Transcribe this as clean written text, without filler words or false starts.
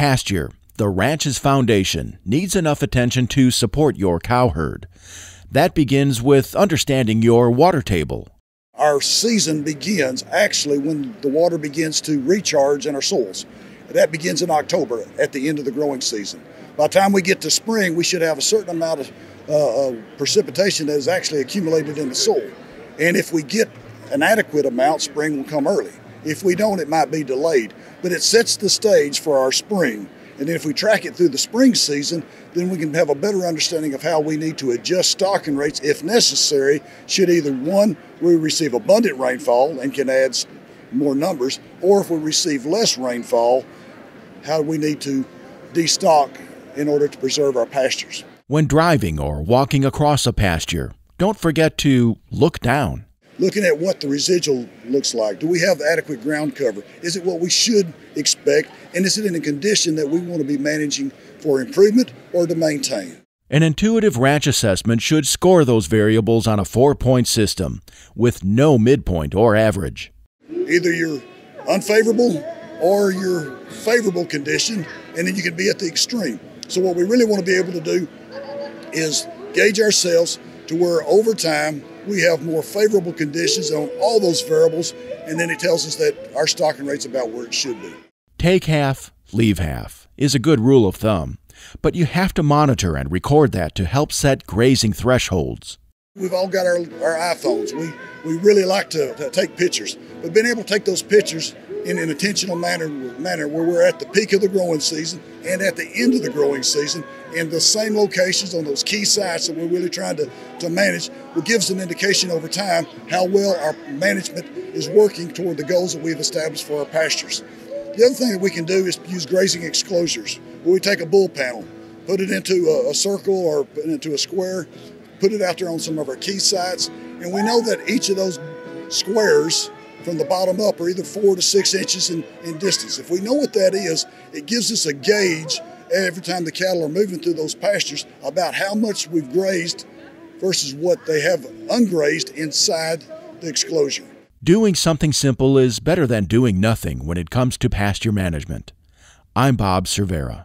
Pasture, the ranch's foundation, needs enough attention to support your cow herd. That begins with understanding your water table. Our season begins actually when the water begins to recharge in our soils. That begins in October at the end of the growing season. By the time we get to spring, we should have a certain amount of precipitation that is actually accumulated in the soil. And if we get an adequate amount, spring will come early. If we don't, it might be delayed. But it sets the stage for our spring. And then if we track it through the spring season, then we can have a better understanding of how we need to adjust stocking rates if necessary, should either one, we receive abundant rainfall and can add more numbers, or if we receive less rainfall, how we need to destock in order to preserve our pastures. When driving or walking across a pasture, don't forget to look down. Looking at what the residual looks like. Do we have adequate ground cover? Is it what we should expect? And is it in a condition that we want to be managing for improvement or to maintain? An intuitive ranch assessment should score those variables on a 4-point system with no midpoint or average. Either you're unfavorable or you're favorable condition, and then you can be at the extreme. So what we really want to be able to do is gauge ourselves to where over time we have more favorable conditions on all those variables, and then it tells us that our stocking rate's about where it should be. Take half, leave half is a good rule of thumb, but you have to monitor and record that to help set grazing thresholds. We've all got our iPhones. We really like to take pictures, but being able to take those pictures in an intentional manner where we're at the peak of the growing season and at the end of the growing season in the same locations on those key sites that we're really trying to manage will give us an indication over time how well our management is working toward the goals that we've established for our pastures. The other thing that we can do is use grazing exclosures, where we take a bull panel, put it into a circle or put it into a square, put it out there on some of our key sites, and we know that each of those squares from the bottom up are either 4 to 6 inches in distance. If we know what that is, it gives us a gauge every time the cattle are moving through those pastures about how much we've grazed versus what they have ungrazed inside the exclosure. Doing something simple is better than doing nothing when it comes to pasture management. I'm Bob Cervera.